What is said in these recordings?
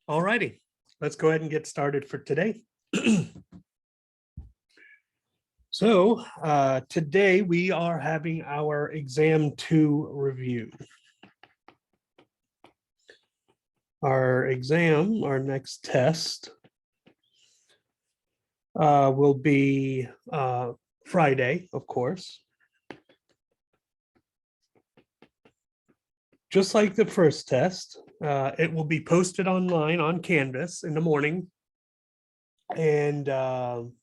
All righty, let's go ahead and get started for today. So today we are having our exam 2 review. Our next test will be Friday, of course. Just like the first test, it will be posted online on Canvas in the morning. And it'll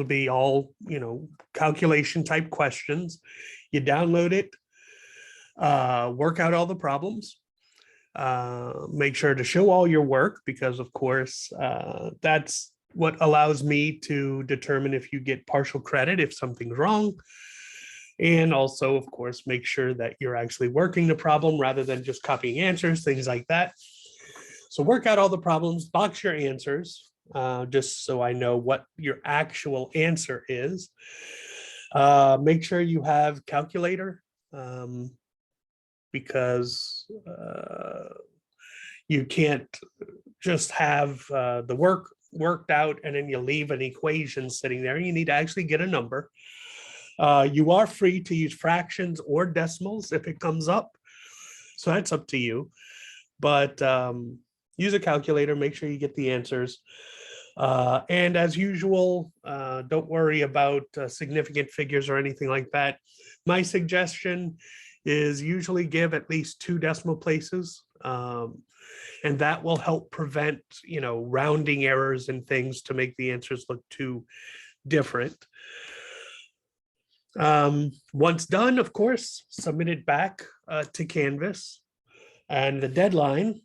be all, calculation type questions. You download it, work out all the problems, make sure to show all your work because, of course, that's what allows me to determine if you get partial credit if something's wrong. And also, of course, make sure that you're actually working the problem rather than just copying answers, things like that. So work out all the problems, box your answers, just so I know what your actual answer is. Make sure you have calculator, because you can't just have the work worked out and then you leave an equation sitting there. You need to actually get a number. You are free to use fractions or decimals if it comes up. So that's up to you. But use a calculator, make sure you get the answers. And as usual, don't worry about significant figures or anything like that. My suggestion is usually give at least 2 decimal places. And that will help prevent, rounding errors and things to make the answers look too different. Once done, of course, submit it back to Canvas, and the deadline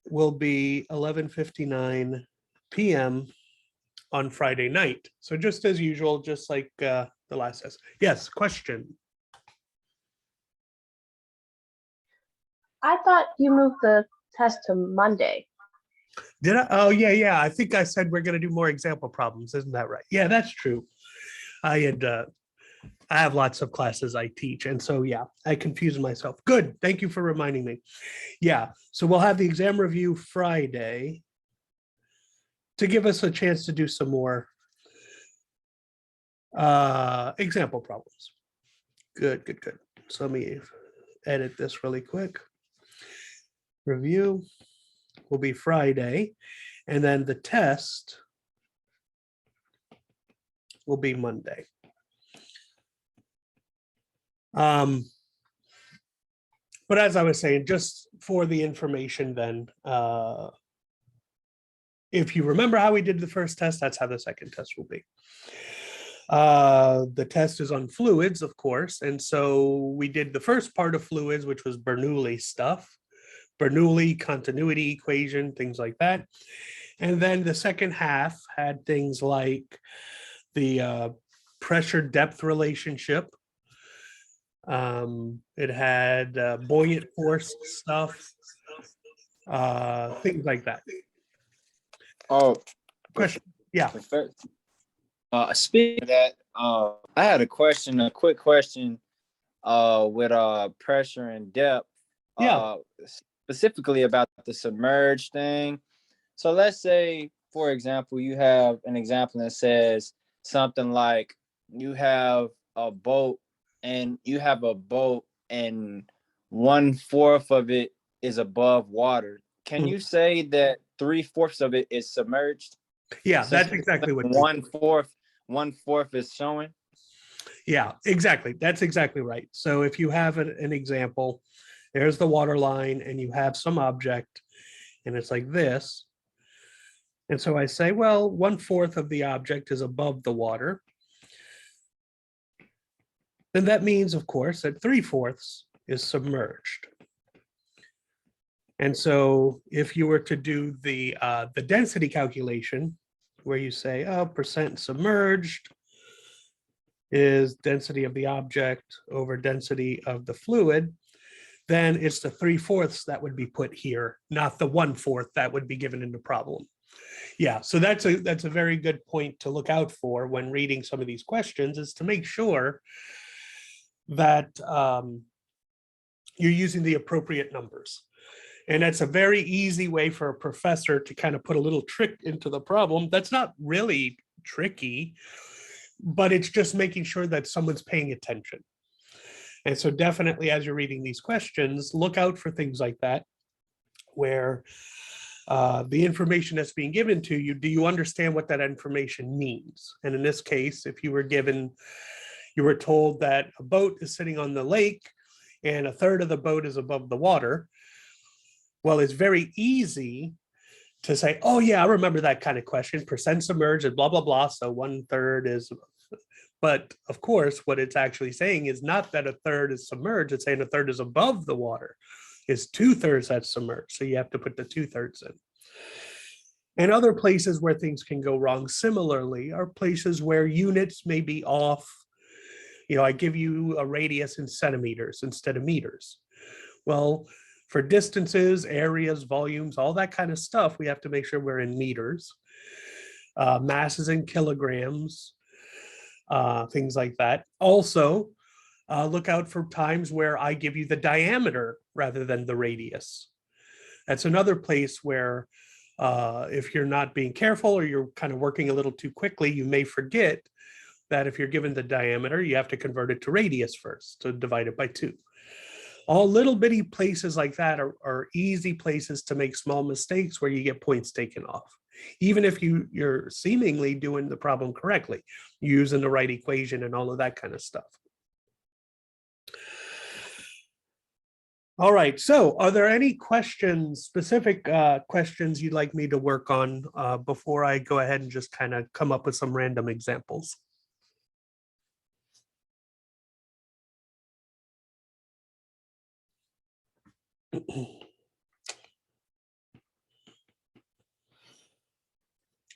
will be 11:59 p.m. on Friday night. So just as usual, just like the last test. Yes, question. I thought you moved the test to Monday. Did I? Oh, yeah. I think I said we're going to do more example problems. Isn't that right? Yeah, that's true. I have lots of classes I teach. And so, yeah, I confused myself. Good. Thank you for reminding me. Yeah. So we'll have the exam review Friday to give us a chance to do some more example problems. Good. So let me edit this really quick. Review will be Friday, and then the test will be Monday. But as I was saying, just for the information then, if you remember how we did the first test, that's how the second test will be. The test is on fluids, of course, and so we did the first part of fluids, which was Bernoulli stuff. Bernoulli, continuity equation, things like that. And then the second half had things like the pressure depth relationship. It had buoyant force stuff, things like that. Oh, question. Yeah. Speaking of that, I had a quick question with pressure and depth. Yeah. Specifically about the submerged thing. So let's say, for example, you have an example that says something like you have a boat and 1/4 of it is above water. Can you say that 3/4 of it is submerged? Yeah, that's exactly what 1/4 is showing. Yeah, exactly. That's exactly right. So if you have an example, there's the water line and you have some object and it's like this. And so I say, well, 1/4 of the object is above the water. Then that means, of course, that 3/4 is submerged. And so if you were to do the density calculation, where you say, oh, percent submerged is density of the object over density of the fluid, then it's the 3/4 that would be put here, not the 1/4 that would be given in the problem. Yeah, so that's a very good point to look out for when reading some of these questions, is to make sure that you're using the appropriate numbers. And that's a very easy way for a professor to kind of put a little trick into the problem. That's not really tricky, but it's just making sure that someone's paying attention. And so definitely as you're reading these questions, look out for things like that, where the information that's being given to you, do you understand what that information means? And in this case, if you were told that a boat is sitting on the lake and a third of the boat is above the water, well, it's very easy to say, oh yeah, I remember that kind of question, percent submerged and blah, blah, blah. So 1/3 is, but of course, what it's actually saying is not that a third is submerged, it's saying a third is above the water. It's 2/3 that's submerged. So you have to put the 2/3 in. And other places where things can go wrong similarly are places where units may be off. You know, I give you a radius in centimeters instead of meters. Well, for distances, areas, volumes, all that kind of stuff, we have to make sure we're in meters. Masses in kilograms, things like that. Also, look out for times where I give you the diameter rather than the radius. That's another place where if you're not being careful or you're kind of working a little too quickly, you may forget that if you're given the diameter, you have to convert it to radius first to divide it by 2. All little bitty places like that are easy places to make small mistakes where you get points taken off. Even if you're seemingly doing the problem correctly, using the right equation and all of that kind of stuff. All right, so are there any questions, specific questions you'd like me to work on before I go ahead and just kind of come up with some random examples?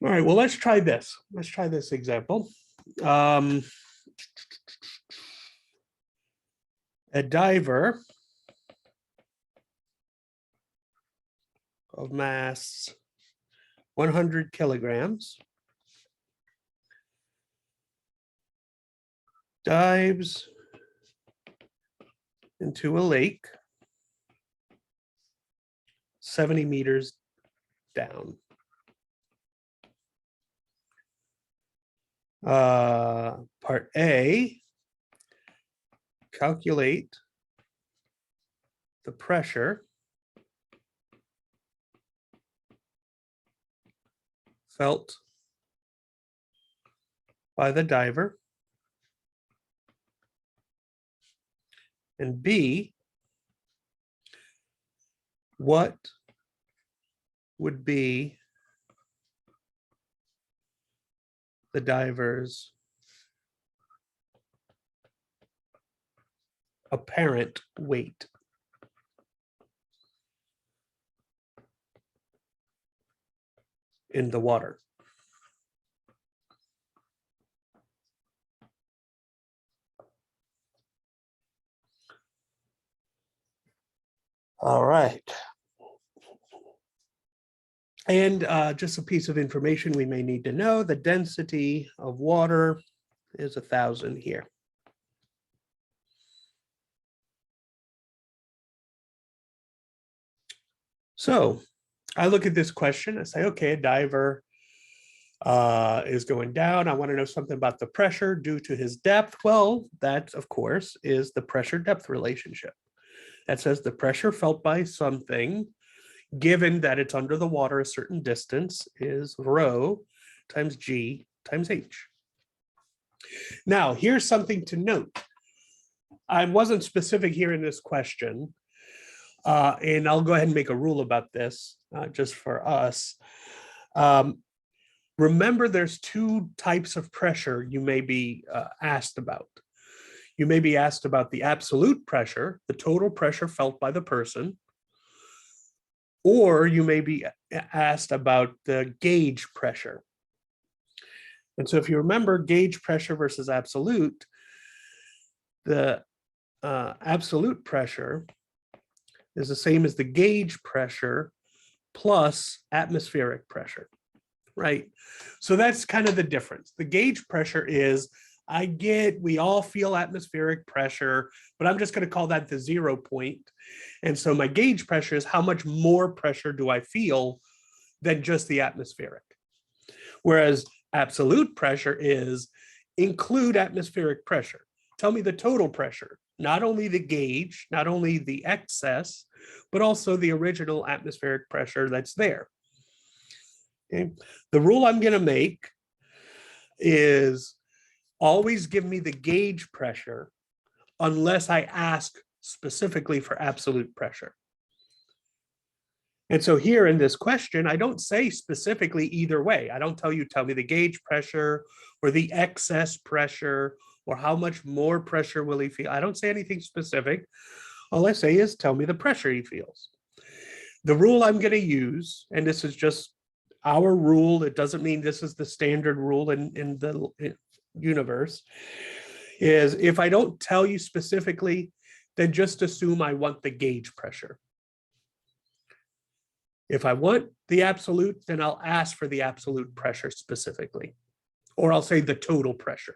All right, well, let's try this. Let's try this example. A diver of mass 100 kilograms dives into a lake 70 meters down. Part A, calculate the pressure felt by the diver. And B, what would be the diver's apparent weight? In the water. All right. And just a piece of information we may need to know, the density of water is 1,000 here. So I look at this question, I say, okay, a diver is going down. I want to know something about the pressure due to his depth. Well, that, of course, is the pressure-depth relationship. That says the pressure felt by something, given that it's under the water a certain distance, is rho times g times h. Now, here's something to note. I wasn't specific here in this question, and I'll go ahead and make a rule about this, just for us. Remember, there's 2 types of pressure you may be asked about. You may be asked about the absolute pressure, the total pressure felt by the person, or you may be asked about the gauge pressure. And so if you remember gauge pressure versus absolute, the absolute pressure is the same as the gauge pressure plus atmospheric pressure, right? So that's kind of the difference. The gauge pressure is, I get, we all feel atmospheric pressure, but I'm just going to call that the 0 point. And so my gauge pressure is how much more pressure do I feel than just the atmospheric. Whereas absolute pressure is include atmospheric pressure. Tell me the total pressure, not only the gauge, not only the excess, but also the original atmospheric pressure that's there. Okay. The rule I'm going to make is always give me the gauge pressure unless I ask specifically for absolute pressure. And so here in this question, I don't say specifically either way. I don't tell you, tell me the gauge pressure or the excess pressure or how much more pressure will he feel. I don't say anything specific. All I say is tell me the pressure he feels. The rule I'm going to use, and this is just our rule, it doesn't mean this is the standard rule in the universe, is if I don't tell you specifically, then just assume I want the gauge pressure. If I want the absolute, then I'll ask for the absolute pressure specifically, or I'll say the total pressure.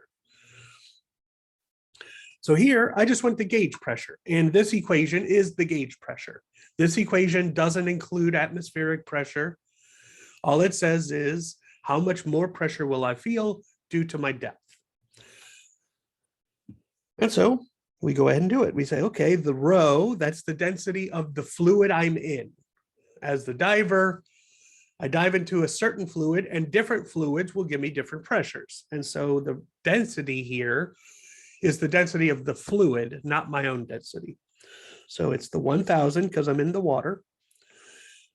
So here, I just want the gauge pressure, and this equation is the gauge pressure. This equation doesn't include atmospheric pressure. All it says is how much more pressure will I feel due to my depth. And so we go ahead and do it. We say, okay, the rho, that's the density of the fluid I'm in. As the diver, I dive into a certain fluid, and different fluids will give me different pressures. And so the density here is the density of the fluid, not my own density. So it's the 1,000 because I'm in the water,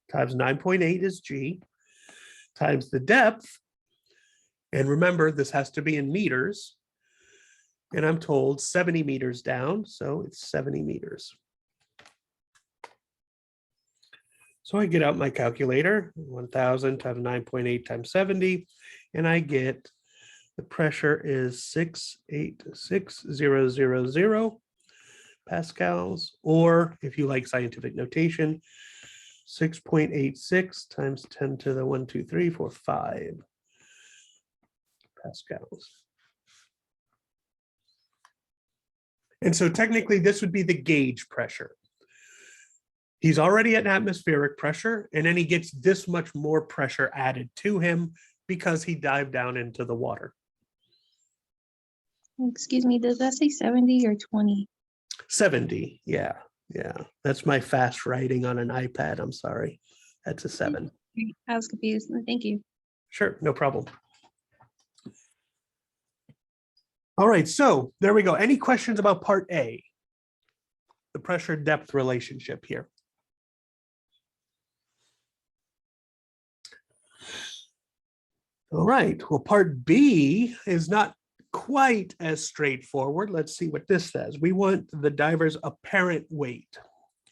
times 9.8 is G, times the depth. And remember, this has to be in meters. And I'm told 70 meters down, so it's 70 meters. So I get out my calculator, 1,000 times 9.8 times 70, and I get the pressure is 686,000 pascals, or if you like scientific notation, 6.86 times 10 to the 1, 2, 3, 4, 5 pascals. And so technically this would be the gauge pressure. He's already at atmospheric pressure, and then he gets this much more pressure added to him because he dived down into the water. Excuse me, does that say 70 or 20? 70, yeah. That's my fast writing on an iPad, I'm sorry. That's a 7. I was confused. Thank you. Sure, no problem. All right, so there we go. Any questions about part A? The pressure depth relationship here. All right, well, part B is not quite as straightforward. Let's see what this says. We want the diver's apparent weight.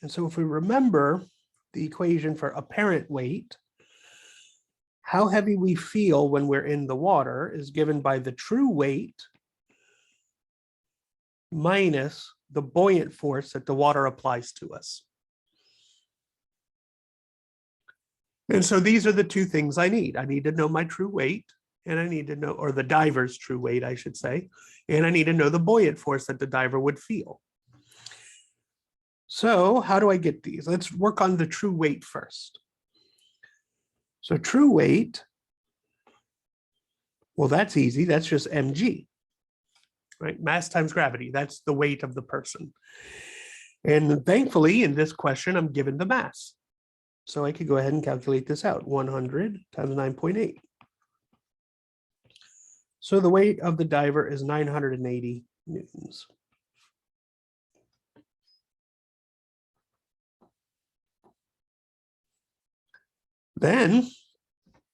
And so if we remember the equation for apparent weight, how heavy we feel when we're in the water is given by the true weight minus the buoyant force that the water applies to us. And so these are the two things I need. I need to know my true weight, and I need to know, or the diver's true weight, I should say, and I need to know the buoyant force that the diver would feel. So how do I get these? Let's work on the true weight first. So true weight, well, that's easy. That's just mg, right? Mass times gravity. That's the weight of the person. And thankfully, in this question, I'm given the mass. So I could go ahead and calculate this out. 100 times 9.8. So the weight of the diver is 980 newtons. Then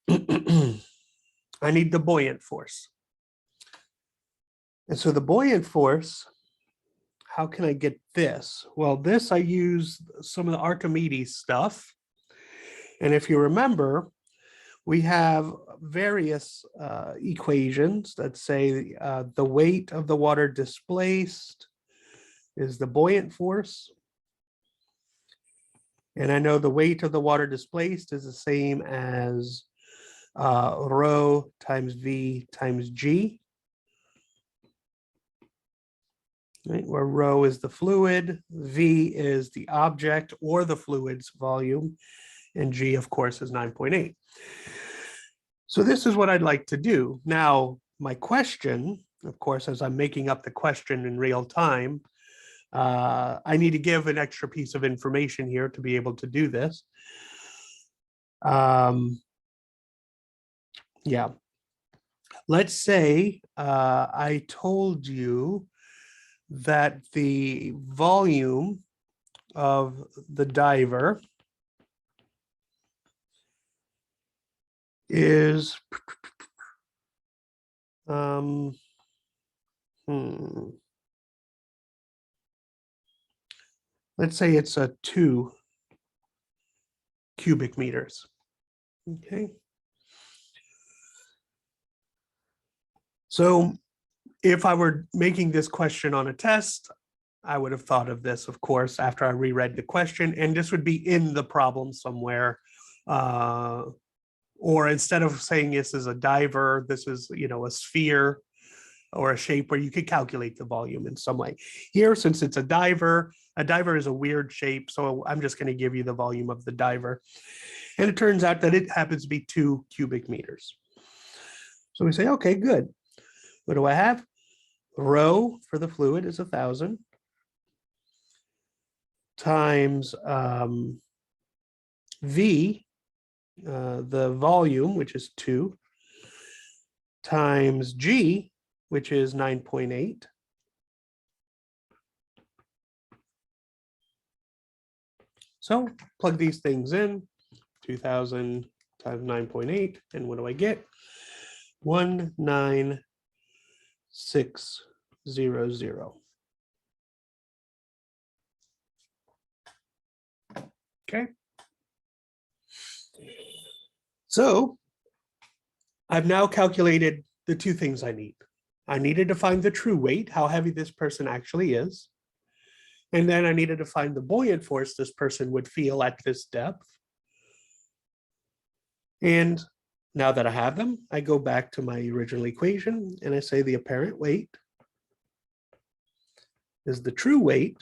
I need the buoyant force. And so the buoyant force, how can I get this? Well, this I use some of the Archimedes stuff. And if you remember, we have various equations that say the weight of the water displaced is the buoyant force. And I know the weight of the water displaced is the same as rho times V times G. right, where rho is the fluid, V is the object or the fluid's volume, and G, of course, is 9.8. So this is what I'd like to do. Now, my question, of course, as I'm making up the question in real time, I need to give an extra piece of information here to be able to do this. Yeah. Let's say I told you that the volume of the diver is let's say it's a 2 cubic meters. Okay. So if I were making this question on a test, I would have thought of this, of course, after I reread the question, and this would be in the problem somewhere. Or instead of saying this is a diver, this is, a sphere or a shape where you could calculate the volume in some way. Here, since it's a diver is a weird shape, so I'm just going to give you the volume of the diver. And it turns out that it happens to be 2 cubic meters. So we say, okay, good. What do I have? Rho for the fluid is 1,000 times V, the volume, which is 2, times G, which is 9.8. So plug these things in, 2,000 times 9.8, and what do I get? 19600. Okay. So I've now calculated the 2 things I need. I needed to find the true weight, how heavy this person actually is. And then I needed to find the buoyant force this person would feel at this depth. And now that I have them, I go back to my original equation and I say the apparent weight is the true weight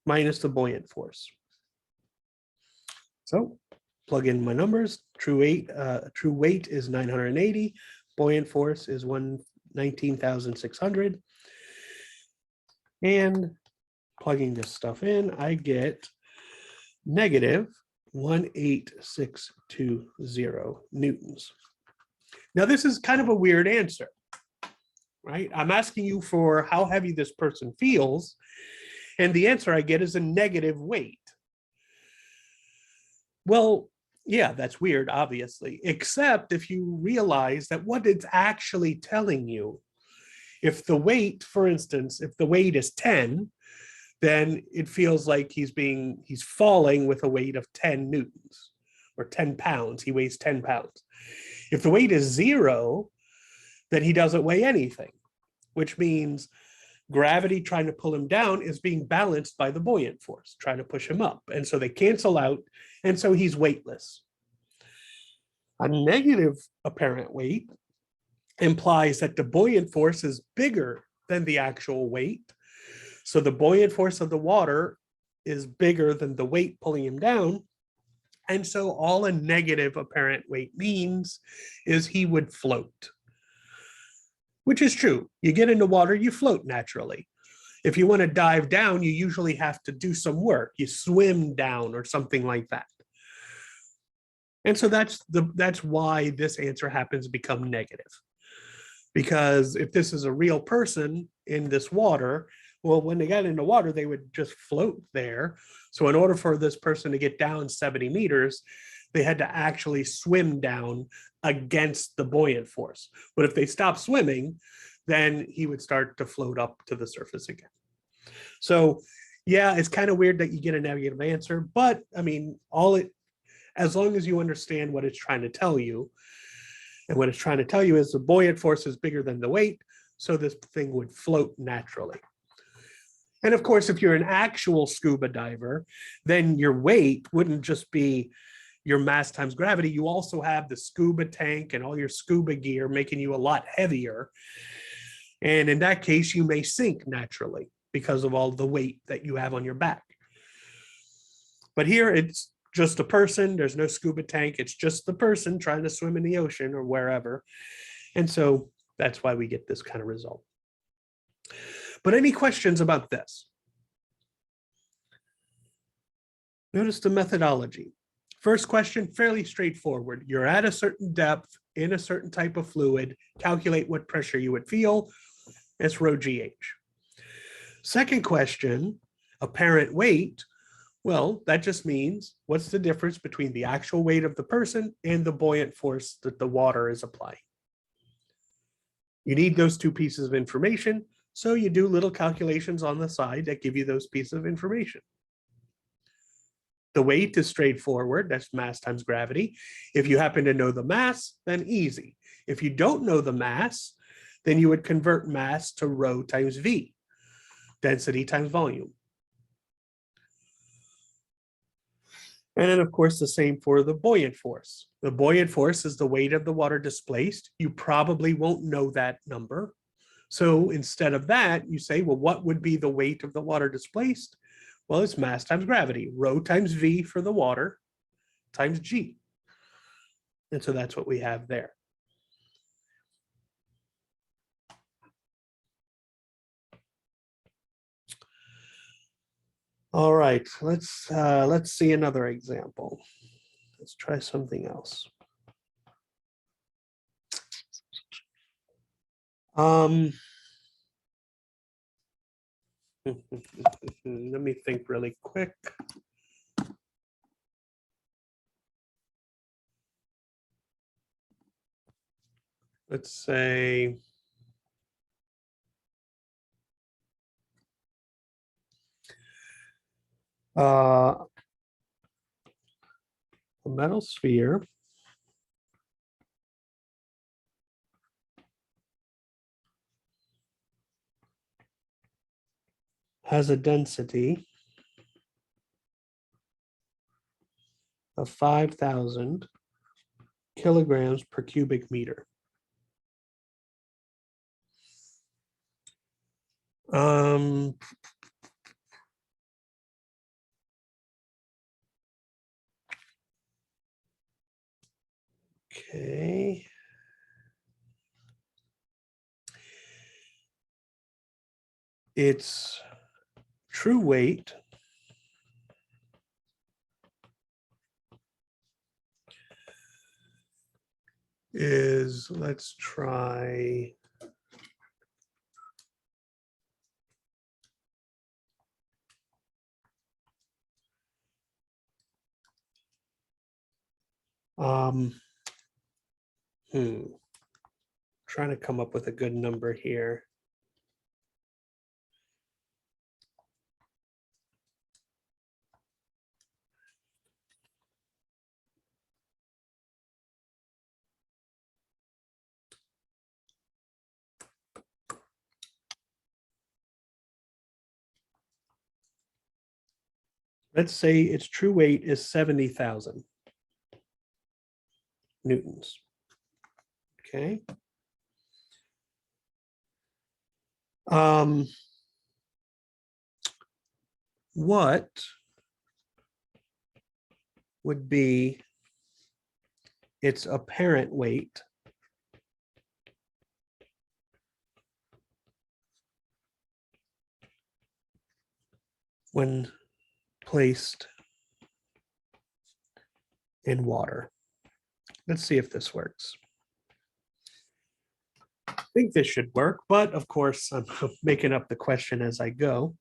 minus the buoyant force. So plug in my numbers. True weight is 980. Buoyant force is 19,600. And plugging this stuff in, I get negative 18620 newtons. Now, this is kind of a weird answer, right? I'm asking you for how heavy this person feels, and the answer I get is a negative weight. Well, yeah, that's weird, obviously, except if you realize that what it's actually telling you, if the weight, for instance, if the weight is 10, then it feels like he's falling with a weight of 10 newtons or 10 pounds. He weighs 10 pounds. If the weight is 0, then he doesn't weigh anything, which means gravity trying to pull him down is being balanced by the buoyant force, trying to push him up. And so they cancel out, and so he's weightless. A negative apparent weight implies that the buoyant force is bigger than the actual weight. So the buoyant force of the water is bigger than the weight pulling him down. And so all a negative apparent weight means is he would float, which is true. You get into water, you float naturally. If you want to dive down, you usually have to do some work. You swim down or something like that. And so that's why this answer happens to become negative. Because if this is a real person in this water, well, when they got into water, they would just float there. So in order for this person to get down 70 meters, they had to actually swim down against the buoyant force. But if they stopped swimming, then he would start to float up to the surface again. So yeah, it's kind of weird that you get a negative answer, but I mean, as long as you understand what it's trying to tell you, and what it's trying to tell you is the buoyant force is bigger than the weight, so this thing would float naturally. And of course, if you're an actual scuba diver, then your weight wouldn't just be your mass times gravity. You also have the scuba tank and all your scuba gear making you a lot heavier. And in that case, you may sink naturally because of all the weight that you have on your back. But here it's just a person. There's no scuba tank. It's just the person trying to swim in the ocean or wherever. And so that's why we get this kind of result. But any questions about this? Notice the methodology. First question, fairly straightforward. You're at a certain depth in a certain type of fluid. Calculate what pressure you would feel. It's rho GH. Second question, apparent weight. Well, that just means what's the difference between the actual weight of the person and the buoyant force that the water is applying. You need those two pieces of information, so you do little calculations on the side that give you those pieces of information. The weight is straightforward, that's mass times gravity. If you happen to know the mass, then easy. If you don't know the mass, then you would convert mass to rho times V, density times volume. And then of course the same for the buoyant force. The buoyant force is the weight of the water displaced. You probably won't know that number. So instead of that, you say, well, what would be the weight of the water displaced? Well, it's mass times gravity, rho times V for the water times G. And so that's what we have there. All right, let's see another example. Let's try something else. Let me think really quick. Let's say a metal sphere has a density of 5,000 kilograms per cubic meter. Okay. Its true weight is, let's try, trying to come up with a good number here. Let's say its true weight is 70,000 newtons. Okay. What would be its apparent weight when placed in water? Let's see if this works. I think this should work, but of course I'm making up the question as I go.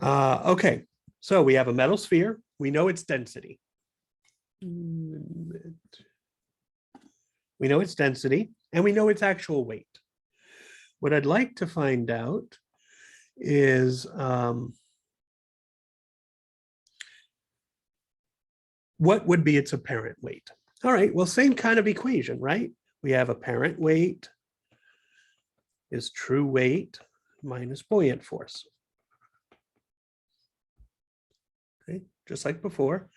Okay, so we have a metal sphere. We know its density. We know its density and we know its actual weight. What I'd like to find out is what would be its apparent weight? All right, well, same kind of equation, right? We have apparent weight is true weight minus buoyant force. Okay, just like before.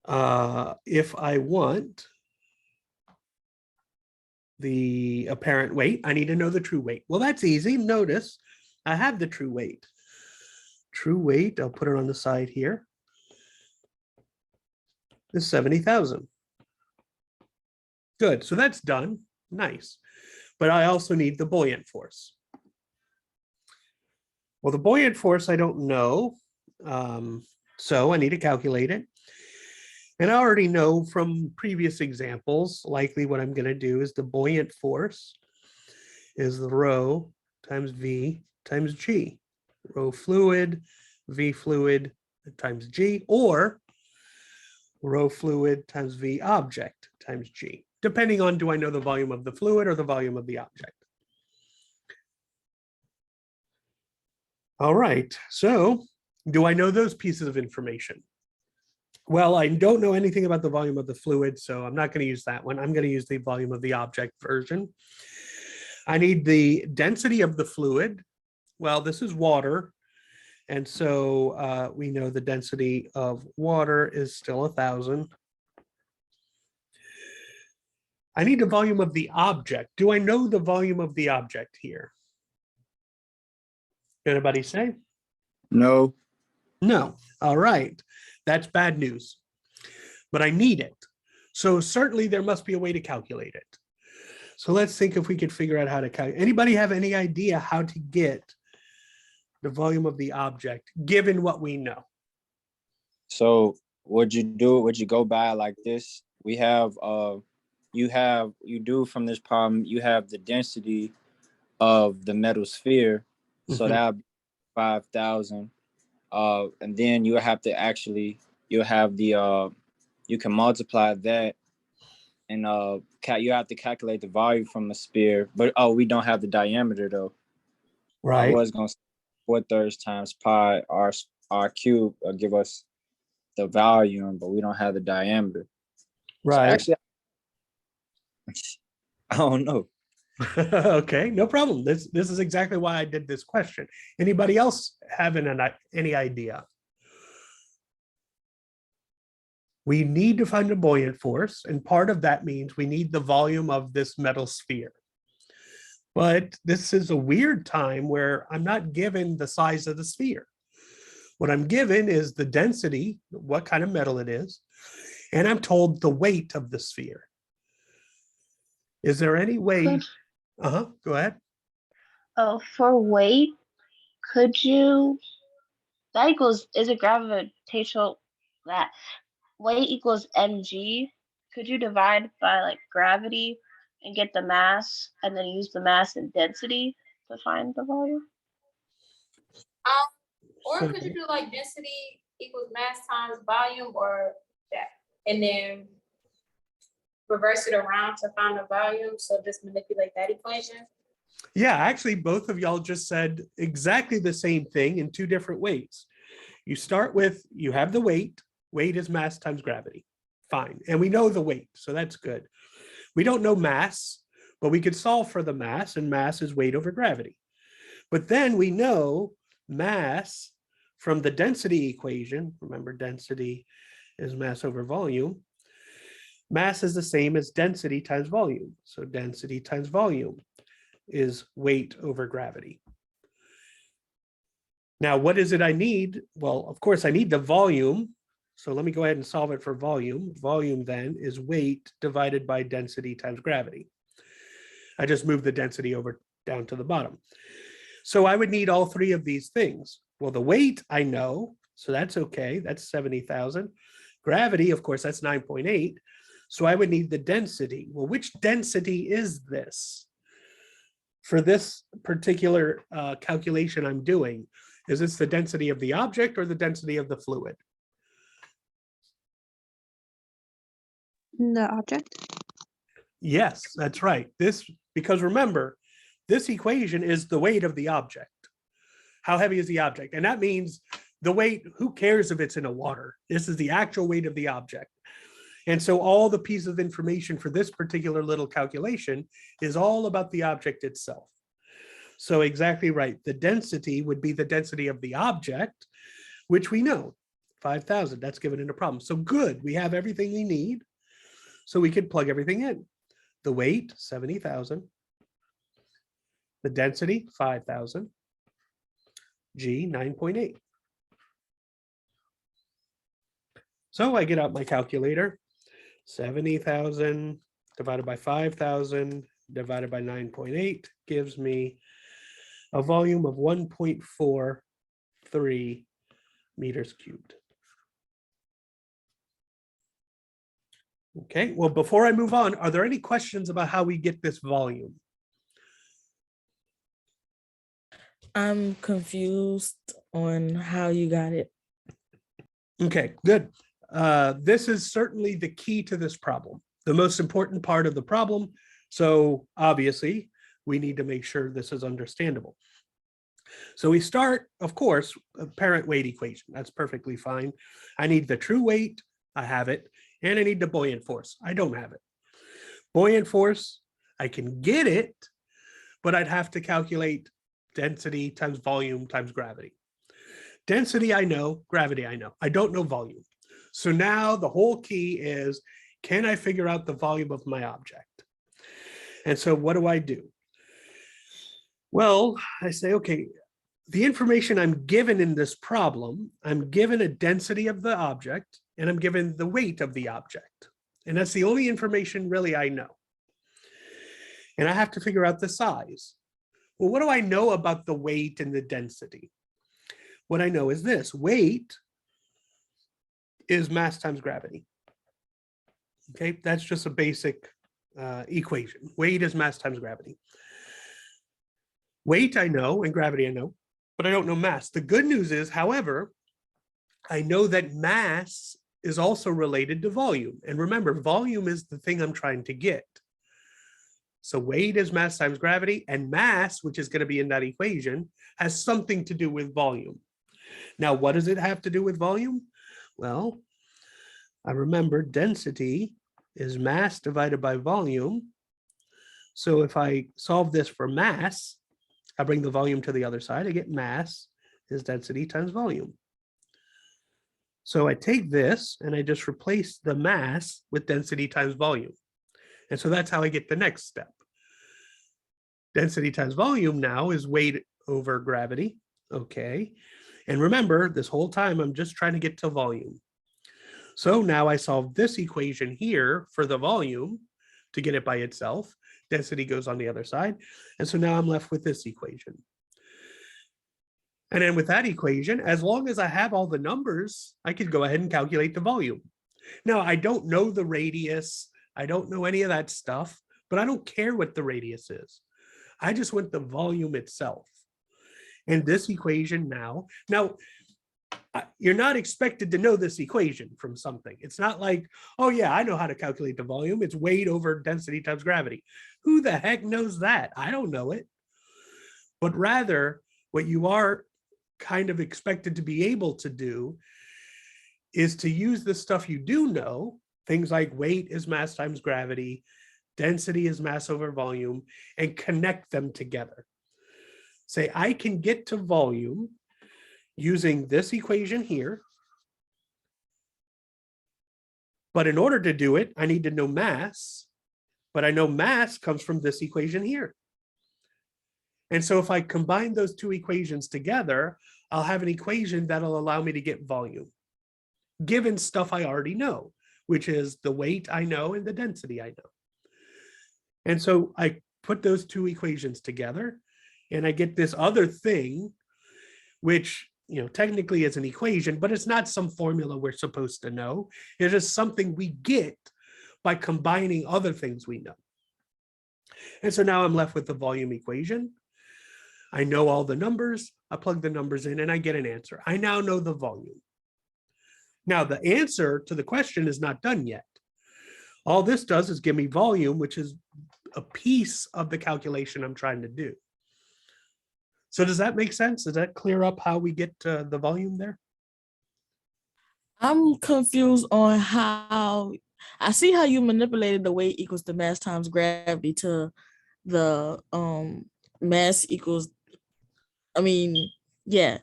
If I want the apparent weight. I need to know the true weight. Well, that's easy. Notice I have the true weight. True weight, I'll put it on the side here, is 70,000. Good, so that's done. Nice. But I also need the buoyant force. Well, the buoyant force I don't know, so I need to calculate it. And I already know from previous examples, likely what I'm going to do is the buoyant force is the rho times V times G. Rho fluid, V fluid times G, or rho fluid times V object times G, depending on do I know the volume of the fluid or the volume of the object. All right, so do I know those pieces of information? Well, I don't know anything about the volume of the fluid, so I'm not going to use that one. I'm going to use the volume of the object version. I need the density of the fluid. Well, this is water. And so we know the density of water is still 1,000. I need the volume of the object. Do I know the volume of the object here? Anybody say? No. No. All right. That's bad news. But I need it. So certainly there must be a way to calculate it. So let's think if we could figure out how to calculate. Anybody have any idea how to get the volume of the object given what we know? So would you do it? Would you go by like this? We have you do from this problem, you have the density of the metal sphere. So that would be 5,000. And then you have to actually, you'll have the you can multiply that, and you have to calculate the volume from a sphere. But we don't have the diameter though. Right. I was gonna say 4/3 times pi r cubed give us the volume, but we don't have the diameter. Right. So actually, I don't know. Okay, no problem. This is exactly why I did this question. Anybody else having any idea? We need to find a buoyant force, and part of that means we need the volume of this metal sphere. But this is a weird time where I'm not given the size of the sphere. What I'm given is the density, what kind of metal it is, and I'm told the weight of the sphere. Is there any way? Go ahead. Oh, for weight, could you, that equals, is it gravitational, that weight equals mg? Could you divide by like gravity and get the mass and then use the mass and density to find the volume? Or could you do like density equals mass times volume, or that, and then reverse it around to find the volume? So just manipulate that equation. Yeah, actually, both of y'all just said exactly the same thing in two different ways. You start with, you have the weight. Weight is mass times gravity. Fine. And we know the weight, so that's good. We don't know mass, but we could solve for the mass, and mass is weight over gravity. But then we know mass from the density equation. Remember, density is mass over volume. Mass is the same as density times volume. So density times volume is weight over gravity. Now, what is it I need? Well, of course, I need the volume. So let me go ahead and solve it for volume. Volume then is weight divided by density times gravity. I just moved the density over down to the bottom. So I would need all three of these things. Well, the weight I know, so that's okay. That's 70,000. Gravity, of course, that's 9.8. So I would need the density. Well, which density is this? For this particular calculation I'm doing, is this the density of the object or the density of the fluid? The object. Yes, that's right. Because remember, this equation is the weight of the object. How heavy is the object? And that means the weight, who cares if it's in a water? This is the actual weight of the object. And so all the pieces of information for this particular little calculation is all about the object itself. So exactly right. The density would be the density of the object, which we know, 5,000. That's given in a problem. So good, we have everything we need. So we could plug everything in. the weight, 70,000, the density, 5,000, G, 9.8. So I get out my calculator, 70,000 divided by 5,000 divided by 9.8 gives me a volume of 1.43 meters cubed. Okay, well, before I move on, are there any questions about how we get this volume? I'm confused on how you got it. Okay, good. This is certainly the key to this problem, the most important part of the problem. So obviously, we need to make sure this is understandable. So we start, of course, a parent weight equation. That's perfectly fine. I need the true weight. I have it. And I need the buoyant force. I don't have it. Buoyant force, I can get it, but I'd have to calculate density times volume times gravity. Density, I know. Gravity, I know. I don't know volume. So now the whole key is, can I figure out the volume of my object? And so what do? Well, I say, okay, the information I'm given in this problem, I'm given a density of the object and I'm given the weight of the object. And that's the only information really I know. And I have to figure out the size. Well, what do I know about the weight and the density? What I know is this: weight is mass times gravity. Okay, that's just a basic equation. Weight is mass times gravity. Weight I know and gravity I know, but I don't know mass. The good news is, however, I know that mass is also related to volume. And remember, volume is the thing I'm trying to get. So weight is mass times gravity, and mass, which is going to be in that equation, has something to do with volume. Now, what does it have to do with volume? Well, I remember density is mass divided by volume. So if I solve this for mass, I bring the volume to the other side, I get mass is density times volume. So I take this and I just replace the mass with density times volume. And so that's how I get the next step. Density times volume now is weight over gravity. Okay. And remember, this whole time I'm just trying to get to volume. So now I solve this equation here for the volume to get it by itself. Density goes on the other side. And so now I'm left with this equation. And then with that equation, as long as I have all the numbers, I could go ahead and calculate the volume. Now, I don't know the radius. I don't know any of that stuff, but I don't care what the radius is. I just want the volume itself. And this equation now, you're not expected to know this equation from something. It's not like, oh yeah, I know how to calculate the volume. It's weight over density times gravity. Who the heck knows that? I don't know it. But rather, what you are kind of expected to be able to do is to use the stuff you do know, things like weight is mass times gravity, density is mass over volume, and connect them together. Say, I can get to volume using this equation here. But in order to do it, I need to know mass, but I know mass comes from this equation here. And so if I combine those two equations together, I'll have an equation that'll allow me to get volume, given stuff I already know, which is the weight I know and the density I know. And so I put those two equations together and I get this other thing, which, you know, technically is an equation, but it's not some formula we're supposed to know. It's just something we get by combining other things we know. And so now I'm left with the volume equation. I know all the numbers, I plug the numbers in and I get an answer. I now know the volume. Now the answer to the question is not done yet. All this does is give me volume, which is a piece of the calculation I'm trying to do. So does that make sense? Does that clear up how we get to the volume there? I'm confused on how I see how you manipulated the weight equals the mass times gravity to the mass equals, yeah.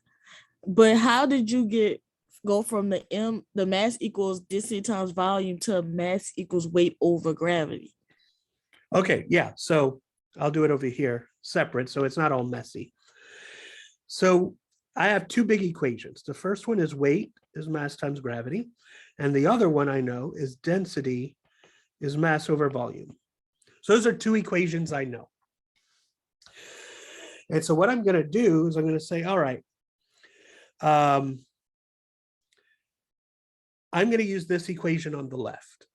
But how did you go from the mass equals density times volume to mass equals weight over gravity? Okay, yeah, so I'll do it over here separate, so it's not all messy. So I have two big equations. The first one is weight is mass times gravity, and the other one I know is density is mass over volume. So those are two equations I know. And so what I'm going to do is I'm going to say, all right, I'm going to use this equation on the left.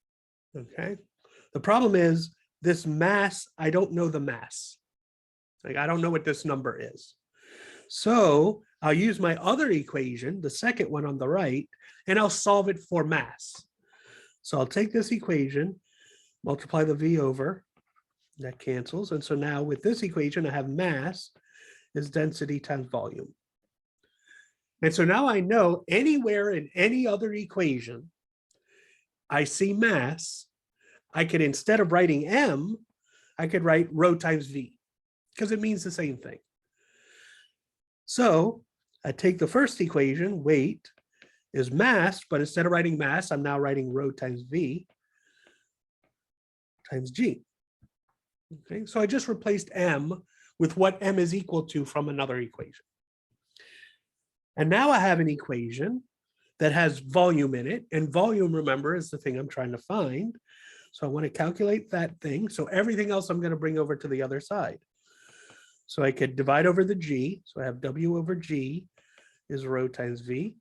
Okay. The problem is this mass, I don't know the mass. Like, I don't know what this number is. So I'll use my other equation, the second one on the right, and I'll solve it for mass. So I'll take this equation, multiply the V over, that cancels. And so now with this equation, I have mass is density times volume. And so now I know anywhere in any other equation, I see mass, I could, instead of writing M, I could write rho times V, because it means the same thing. So I take the first equation, weight is mass, but instead of writing mass, I'm now writing rho times V times G. Okay, so I just replaced M with what M is equal to from another equation. And now I have an equation that has volume in it, and volume, remember, is the thing I'm trying to find. So I want to calculate that thing. So everything else I'm going to bring over to the other side. So I could divide over the G. So I have W over G is rho times V.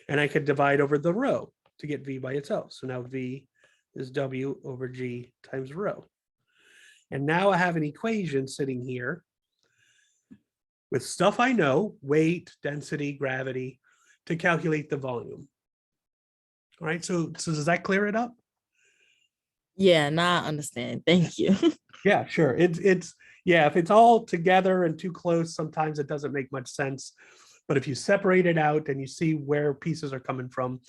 And I could divide over the rho to get V by itself. So now V is W over G times rho. And now I have an equation sitting here with stuff I know, weight, density, gravity, to calculate the volume. All right, so does that clear it up? Yeah, now I understand. Thank you. Yeah, sure. It's yeah, if it's all together and too close, sometimes it doesn't make much sense. But if you separate it out and you see where pieces are coming from,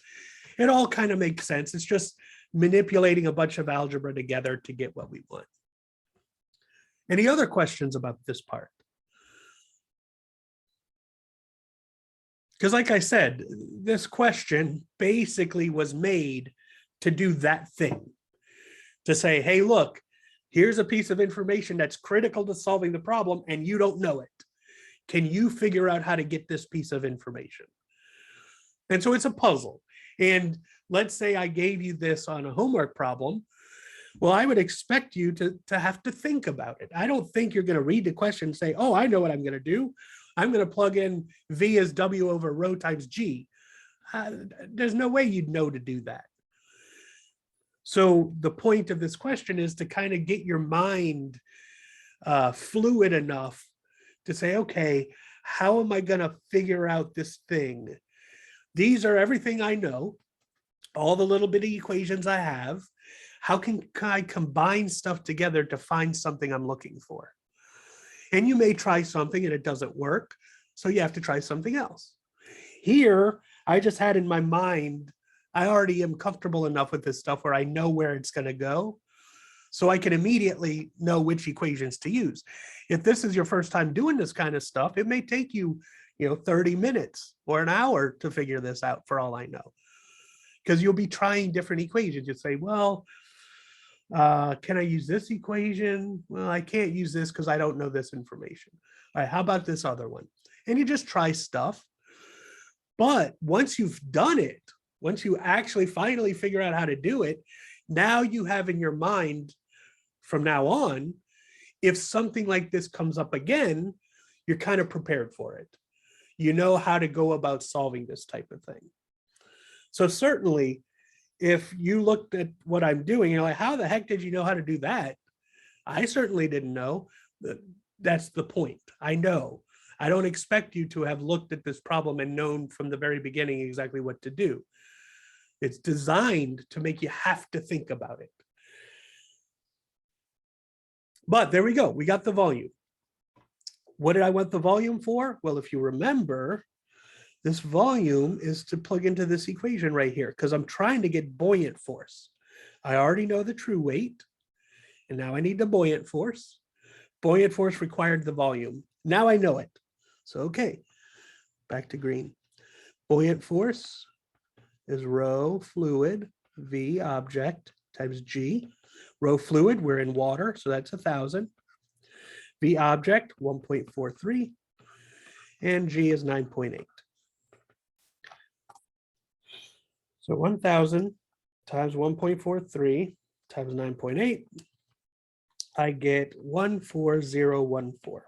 it all kind of makes sense. It's just manipulating a bunch of algebra together to get what we want. Any other questions about this part? Because like I said, this question basically was made to do that thing. To say, hey, look, here's a piece of information that's critical to solving the problem and you don't know it. Can you figure out how to get this piece of information? And so it's a puzzle. And let's say I gave you this on a homework problem. Well, I would expect you to have to think about it. I don't think you're going to read the question and say, oh, I know what I'm going to do. I'm going to plug in V as W over rho times G. There's no way you'd know to do that. So the point of this question is to kind of get your mind fluid enough to say, okay, how am I going to figure out this thing? These are everything I know, all the little bitty equations I have. How can I combine stuff together to find something I'm looking for? And you may try something and it doesn't work, so you have to try something else. Here, I just had in my mind, I already am comfortable enough with this stuff where I know where it's going to go. So I can immediately know which equations to use. If this is your first time doing this kind of stuff, it may take you, 30 minutes or an hour to figure this out for all I know. Because you'll be trying different equations. You say, well, can I use this equation? Well, I can't use this because I don't know this information. All right, how about this other one? And you just try stuff. But once you've done it, once you actually finally figure out how to do it, now you have in your mind from now on, if something like this comes up again, you're kind of prepared for it. You know how to go about solving this type of thing. So certainly, if you looked at what I'm doing, you're like, how the heck did you know how to do that? I certainly didn't know. That's the point. I know. I don't expect you to have looked at this problem and known from the very beginning exactly what to do. It's designed to make you have to think about it. But there we go. We got the volume. What did I want the volume for? Well, if you remember, this volume is to plug into this equation right here because I'm trying to get buoyant force. I already know the true weight, and now I need the buoyant force. Buoyant force required the volume. Now I know it. So, okay, back to green. Buoyant force is rho fluid V object times G. Rho fluid, we're in water, so that's 1,000. V object, 1.43. And G is 9.8. So 1,000 times 1.43 times 9.8, I get 14014.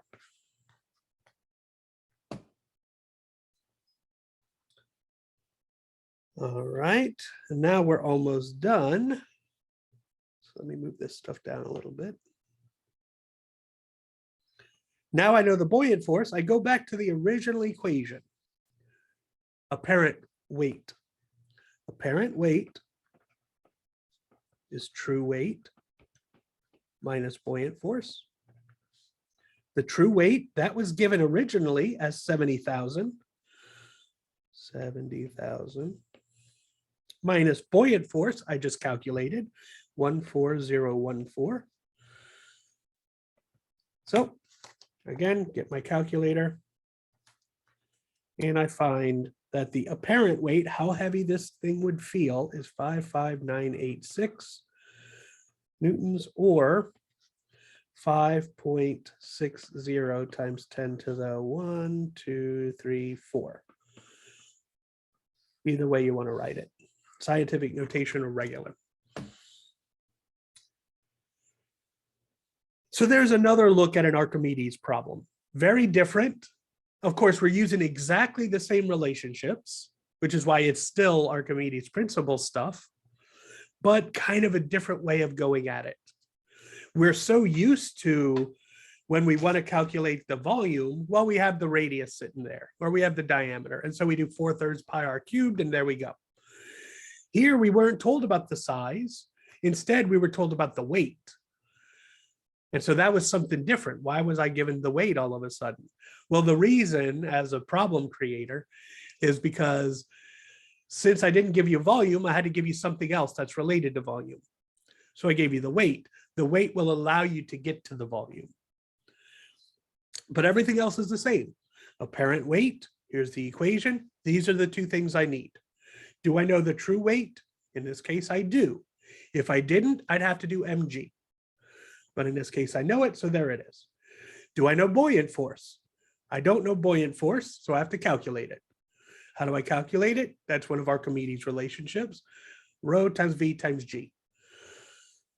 All right, and now we're almost done. So let me move this stuff down a little bit. Now I know the buoyant force. I go back to the original equation. Apparent weight. Apparent weight is true weight minus buoyant force. The true weight, that was given originally as 70,000. 70,000 minus buoyant force, I just calculated, 14014. So again, get my calculator. And I find that the apparent weight, how heavy this thing would feel, is 55986 newtons, or 5.60 times 10 to the 1, 2, 3, 4. Either way you want to write it. Scientific notation or regular. So there's another look at an Archimedes problem. Very different. Of course, we're using exactly the same relationships, which is why it's still Archimedes principle stuff, but kind of a different way of going at it. We're so used to when we want to calculate the volume, well, we have the radius sitting there, or we have the diameter. And so we do 4/3 pi r cubed, and there we go. Here, we weren't told about the size. Instead, we were told about the weight. And so that was something different. Why was I given the weight all of a sudden? Well, the reason as a problem creator is because since I didn't give you volume, I had to give you something else that's related to volume. So I gave you the weight. The weight will allow you to get to the volume. But everything else is the same. Apparent weight, here's the equation. These are the two things I need. Do I know the true weight? In this case, I do. If I didn't, I'd have to do mg. But in this case, I know it, so there it is. Do I know buoyant force? I don't know buoyant force, so I have to calculate it. How do I calculate it? That's one of Archimedes' relationships. Rho times V times G.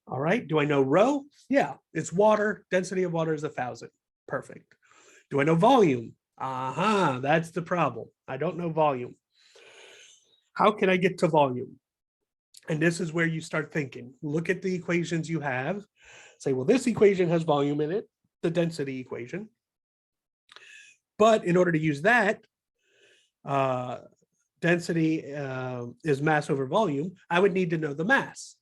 All right, do I know rho? Yeah, it's water. Density of water is 1,000. Perfect. Do I know volume? Aha, that's the problem. I don't know volume. How can I get to volume? And this is where you start thinking. Look at the equations you have. Say, well, this equation has volume in it, the density equation. But in order to use that, density is mass over volume, I would need to know the mass.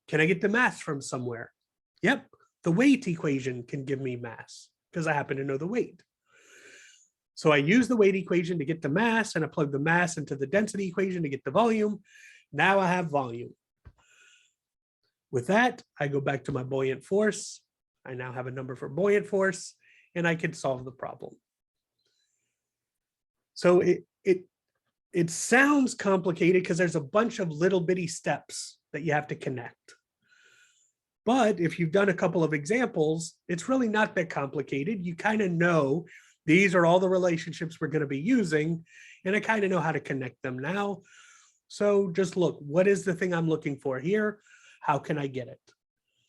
Can I get the mass from somewhere? Yep, the weight equation can give me mass because I happen to know the weight. So I use the weight equation to get the mass, and I plug the mass into the density equation to get the volume. Now I have volume. With that, I go back to my buoyant force. I now have a number for buoyant force, and I can solve the problem. So it sounds complicated because there's a bunch of little bitty steps that you have to connect. But if you've done a couple of examples, it's really not that complicated. You kind of know these are all the relationships we're going to be using, and I kind of know how to connect them now. So just look, what is the thing I'm looking for here? How can I get it?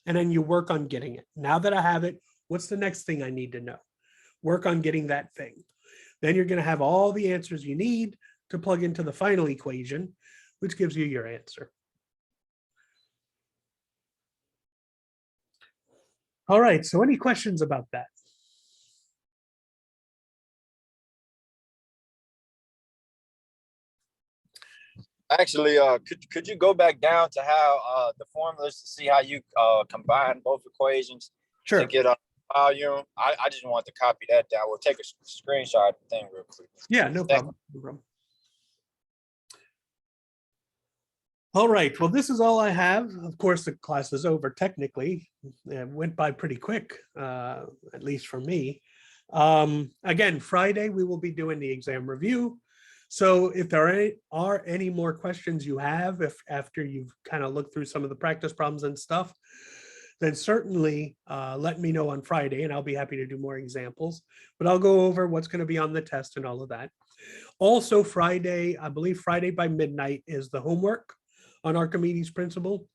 And then you work on getting it. Now that I have it, what's the next thing I need to know? Work on getting that thing. Then you're going to have all the answers you need to plug into the final equation, which gives you your answer. All right, so any questions about that? Actually, could you go back down to how the formulas to see how you combine both equations Sure. to get a volume? I just want to copy that down. We'll take a screenshot of the thing real quick. Yeah, no problem. No problem. All right, well, this is all I have. Of course, the class is over technically. It went by pretty quick, at least for me. Again, Friday, we will be doing the exam review. So if there are any more questions you have, if after you've kind of looked through some of the practice problems and stuff, then certainly let me know on Friday and I'll be happy to do more examples. But I'll go over what's going to be on the test and all of that. Also Friday, I believe Friday by midnight is the homework on Archimedes principle.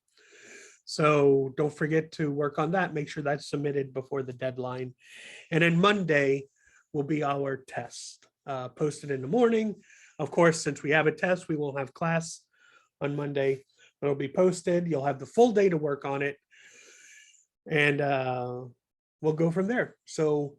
So don't forget to work on that. Make sure that's submitted before the deadline. And then Monday will be our test, posted in the morning. Of course, since we have a test, we won't have class on Monday, but it'll be posted. You'll have the full day to work on it. And we'll go from there. So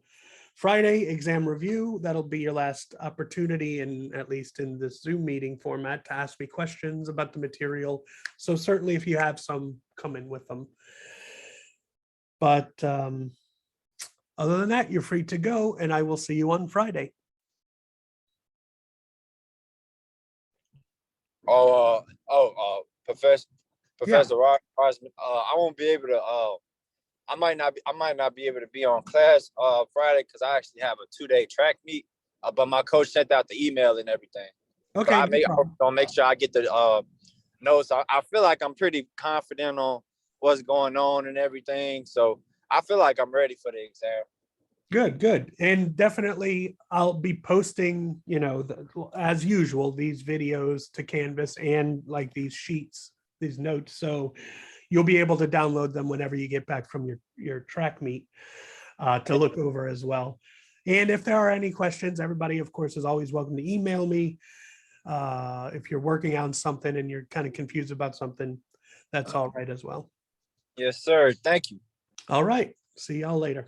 Friday exam review, that'll be your last opportunity, and at least in this Zoom meeting format, to ask me questions about the material. So certainly if you have some, come in with them. But other than that, you're free to go, and I will see you on Friday. Professor Rosman, I won't be able to. I might not be able to be on class Friday because I actually have a 2-day track meet. But my coach sent out the email and everything. Okay. So I'm gonna make sure I get the notes. I feel like I'm pretty confident on what's going on and everything. So I feel like I'm ready for the exam. Good, good. And definitely I'll be posting, as usual, these videos to Canvas and like these sheets, these notes. So you'll be able to download them whenever you get back from your track meet to look over as well. And if there are any questions, everybody, of course, is always welcome to email me. If you're working on something and you're kind of confused about something, that's all right as well. Yes, sir. Thank you. All right. See y'all later.